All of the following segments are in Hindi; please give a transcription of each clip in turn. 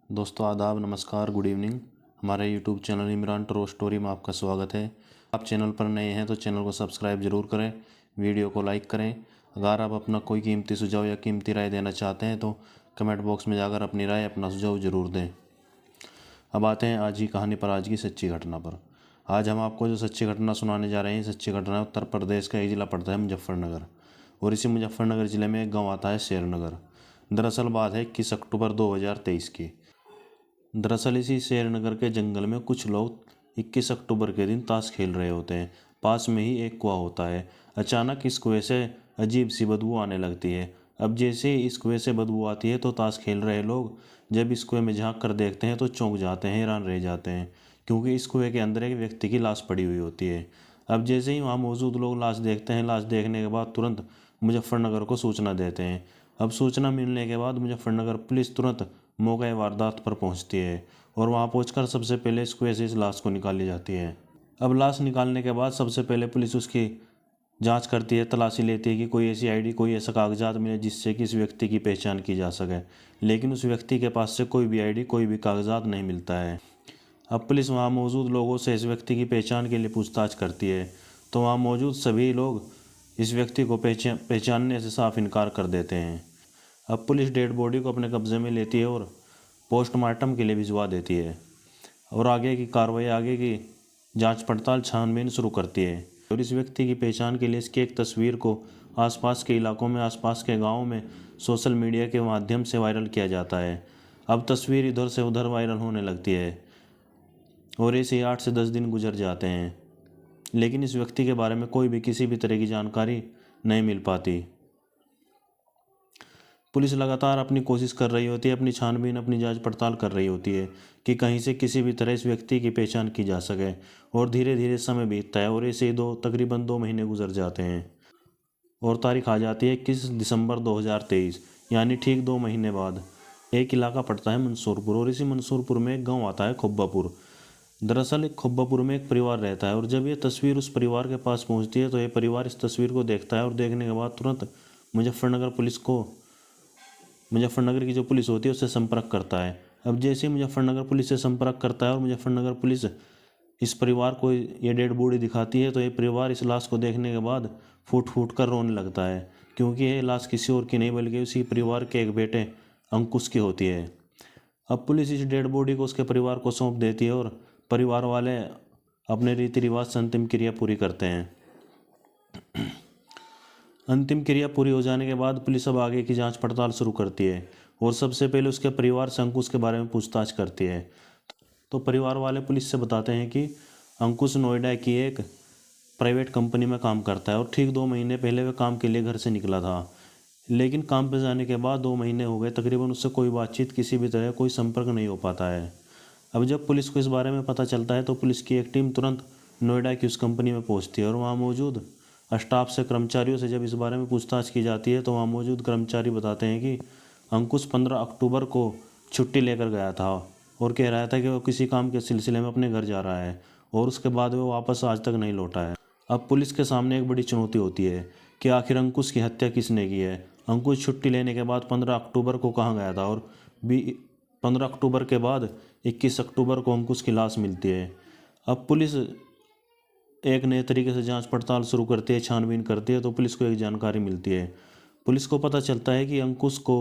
दोस्तों आदाब, नमस्कार, गुड इवनिंग। हमारे YouTube channel Imran true story में आपका स्वागत है। आप चैनल पर नए हैं तो चैनल को सब्सक्राइब जरूर करें, वीडियो को लाइक करें। अगर आप अपना कोई कीमती सुझाव या कीमती राय देना चाहते हैं तो कमेंट बॉक्स में जाकर अपनी राय, अपना सुझाव जरूर दें। अब आते हैं आज की कहानी पर, आज की सच्ची घटना पर। आज हम आपको जो सच्ची घटना सुनाने जा रहे हैं, सच्ची घटना उत्तर प्रदेश का एक ज़िला पड़ता है मुजफ्फरनगर, और इसी मुजफ्फरनगर ज़िले में एक गाँव आता है शेरनगर। दरअसल बात है 21 अक्टूबर 2023 की। दरअसल इसी शेरनगर के जंगल में कुछ लोग 21 अक्टूबर के दिन ताश खेल रहे होते हैं। पास में ही एक कुआं होता है। अचानक इस कुएं से अजीब सी बदबू आने लगती है। अब जैसे ही इस कुएं से बदबू आती है तो ताश खेल रहे लोग जब इस कुएं में झांक कर देखते हैं तो चौंक जाते हैं, हैरान रह जाते हैं, क्योंकि इस कुएं के अंदर एक व्यक्ति की लाश पड़ी हुई होती है। अब जैसे ही वहाँ मौजूद लोग लाश देखते हैं, लाश देखने के बाद तुरंत मुजफ्फरनगर को सूचना देते हैं। अब सूचना मिलने के बाद मुजफ्फरनगर पुलिस तुरंत मौके वारदात पर पहुंचती है और वहां पहुंचकर सबसे पहले इस कुएं से इस लाश को निकाली जाती है। अब लाश निकालने के बाद सबसे पहले पुलिस उसकी जांच करती है, तलाशी लेती है कि कोई ऐसी आईडी, कोई ऐसा कागजात मिले जिससे कि इस व्यक्ति की पहचान की जा सके। लेकिन उस व्यक्ति के पास से कोई भी आईडी, कोई भी कागजात नहीं मिलता है। अब पुलिस वहाँ मौजूद लोगों से इस व्यक्ति की पहचान के लिए पूछताछ करती है, तो वहाँ मौजूद सभी लोग इस व्यक्ति को पहचानने से साफ इनकार कर देते हैं। अब पुलिस डेड बॉडी को अपने कब्जे में लेती है और पोस्टमार्टम के लिए भिजवा देती है और आगे की कार्रवाई, आगे की जांच पड़ताल, छानबीन शुरू करती है। और इस व्यक्ति की पहचान के लिए इसकी एक तस्वीर को आसपास के इलाकों में, आसपास के गाँव में सोशल मीडिया के माध्यम से वायरल किया जाता है। अब तस्वीर इधर से उधर वायरल होने लगती है और ऐसे 8 से 10 दिन गुजर जाते हैं, लेकिन इस व्यक्ति के बारे में कोई भी किसी भी तरह की जानकारी नहीं मिल पाती। पुलिस लगातार अपनी कोशिश कर रही होती है, अपनी छानबीन, अपनी जांच पड़ताल कर रही होती है कि कहीं से किसी भी तरह इस व्यक्ति की पहचान की जा सके। और धीरे धीरे समय बीतता है और ऐसे ही तकरीबन 2 महीने गुजर जाते हैं और तारीख आ जाती है 21 दिसंबर 2023, यानी ठीक 2 महीने बाद। एक इलाका पड़ता है मंसूरपुर और इसी मंसूरपुर में एक गाँव आता है खुब्बापुर। दरअसल खुब्बापुर में एक परिवार रहता है और जब ये तस्वीर उस परिवार के पास पहुंचती है तो ये परिवार इस तस्वीर को देखता है और देखने के बाद तुरंत मुजफ्फरनगर की जो पुलिस होती है उससे संपर्क करता है। अब जैसे ही मुजफ्फरनगर पुलिस से संपर्क करता है और मुजफ्फरनगर पुलिस इस परिवार को ये डेड बॉडी दिखाती है तो ये परिवार इस लाश को देखने के बाद फूट फूट कर रोने लगता है, क्योंकि ये लाश किसी और की नहीं बल्कि उसी परिवार के एक बेटे अंकुश की होती है। अब पुलिस इस डेड बॉडी को उसके परिवार को सौंप देती है और परिवार वाले अपने रीति रिवाज से अंतिम क्रिया पूरी करते हैं। अंतिम क्रिया पूरी हो जाने के बाद पुलिस अब आगे की जांच पड़ताल शुरू करती है और सबसे पहले उसके परिवार से अंकुश के बारे में पूछताछ करती है। तो परिवार वाले पुलिस से बताते हैं कि अंकुश नोएडा की एक प्राइवेट कंपनी में काम करता है और ठीक 2 महीने पहले वह काम के लिए घर से निकला था, लेकिन काम पर जाने के बाद 2 महीने हो गए, तकरीबन उससे कोई बातचीत, किसी भी तरह कोई संपर्क नहीं हो पाता है। अब जब पुलिस को इस बारे में पता चलता है तो पुलिस की एक टीम तुरंत नोएडा की उस कंपनी में पहुंचती है और वहाँ मौजूद स्टाफ से, कर्मचारियों से जब इस बारे में पूछताछ की जाती है तो वहाँ मौजूद कर्मचारी बताते हैं कि अंकुश 15 अक्टूबर को छुट्टी लेकर गया था और कह रहा था कि वो किसी काम के सिलसिले में अपने घर जा रहा है और उसके बाद वो वापस आज तक नहीं लौटा है। अब पुलिस के सामने एक बड़ी चुनौती होती है कि आखिर अंकुश की हत्या किसने की है। अंकुश छुट्टी लेने के बाद 15 अक्टूबर को कहाँ गया था और 15 अक्टूबर के बाद 21 अक्टूबर को अंकुश की लाश मिलती है। अब पुलिस एक नए तरीके से जांच पड़ताल शुरू करती है, छानबीन करती है, तो पुलिस को एक जानकारी मिलती है। पुलिस को पता चलता है कि अंकुश को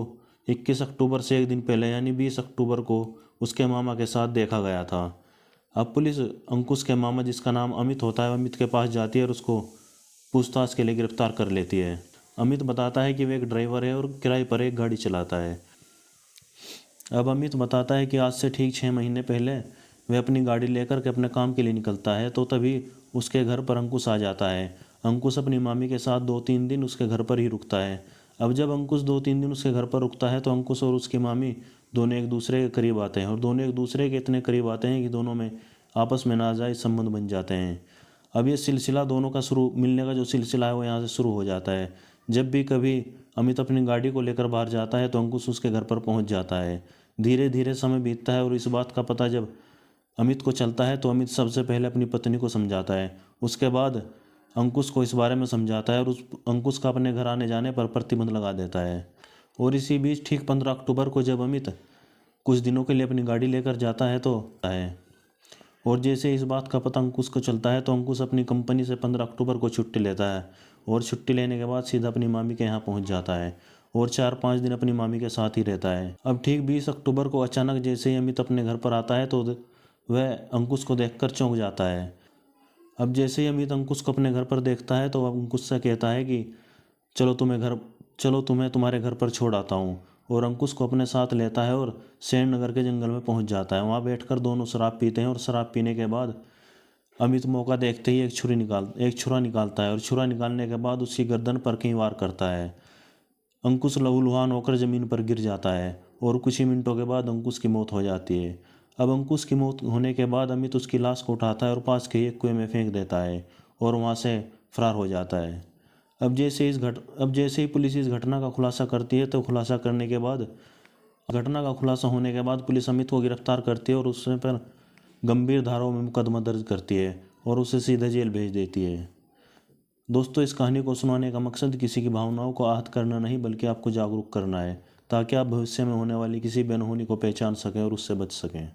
21 अक्टूबर से एक दिन पहले यानी 20 अक्टूबर को उसके मामा के साथ देखा गया था। अब पुलिस अंकुश के मामा, जिसका नाम अमित होता है, अमित के पास जाती है और उसको पूछताछ के लिए गिरफ्तार कर लेती है। अमित बताता है कि वह एक ड्राइवर है और किराए पर एक गाड़ी चलाता है। अब अमित बताता है कि आज से ठीक 6 महीने पहले वह अपनी गाड़ी लेकर के अपने काम के लिए निकलता है तो तभी उसके घर पर अंकुश आ जाता है। अंकुश अपनी मामी के साथ 2-3 दिन उसके घर पर ही रुकता है। अब जब अंकुश 2-3 दिन उसके घर पर रुकता है तो अंकुश और उसकी मामी दोनों एक दूसरे के करीब आते हैं और दोनों एक दूसरे के इतने करीब आते हैं कि दोनों में आपस में नाजायज़ संबंध बन जाते हैं। अब ये सिलसिला दोनों का मिलने का जो सिलसिला है वो यहाँ से शुरू हो जाता है। जब भी कभी अमित अपनी गाड़ी को लेकर बाहर जाता है तो अंकुश उसके घर पर पहुँच जाता है। धीरे धीरे समय बीतता है और इस बात का पता जब अमित को चलता है तो अमित सबसे पहले अपनी पत्नी को समझाता है, उसके बाद अंकुश को इस बारे में समझाता है और उस अंकुश का अपने घर आने जाने पर प्रतिबंध लगा देता है। और इसी बीच ठीक 15 अक्टूबर को जब अमित कुछ दिनों के लिए अपनी गाड़ी लेकर जाता है और जैसे इस बात का पता अंकुश को चलता है तो अंकुश अपनी कंपनी से 15 अक्टूबर को छुट्टी लेता है और छुट्टी लेने के बाद सीधा अपनी मामी के यहाँ पहुँच जाता है और 4-5 दिन अपनी मामी के साथ ही रहता है। अब ठीक 20 अक्टूबर को अचानक जैसे ही अमित अपने घर पर आता है तो वह अंकुश को देखकर चौंक जाता है। अब जैसे ही अमित अंकुश को अपने घर पर देखता है तो वह अंकुश से कहता है कि चलो तुम्हें तुम्हारे घर पर छोड़ आता हूँ, और अंकुश को अपने साथ लेता है और सेन नगर के जंगल में पहुँच जाता है। वहाँ बैठकर दोनों शराब पीते हैं और शराब पीने के बाद अमित मौका देखते ही एक छुरा निकालता है और छुरा निकालने के बाद उसकी गर्दन पर कई वार करता है। अंकुश लहूलुहान होकर ज़मीन पर गिर जाता है और कुछ ही मिनटों के बाद अंकुश की मौत हो जाती है। अब अंकुश की मौत होने के बाद अमित उसकी लाश को उठाता है और पास के एक कुएं में फेंक देता है और वहाँ से फरार हो जाता है। अब जैसे ही पुलिस इस घटना का खुलासा करती है तो घटना का खुलासा होने के बाद पुलिस अमित को गिरफ्तार करती है और उससे पर गंभीर धाराओं में मुकदमा दर्ज करती है और उसे सीधे जेल भेज देती है। दोस्तों, इस कहानी को सुनाने का मकसद किसी की भावनाओं को आहत करना नहीं बल्कि आपको जागरूक करना है, ताकि आप भविष्य में होने वाली किसी भी अनहोनी को पहचान सकें और उससे बच सकें।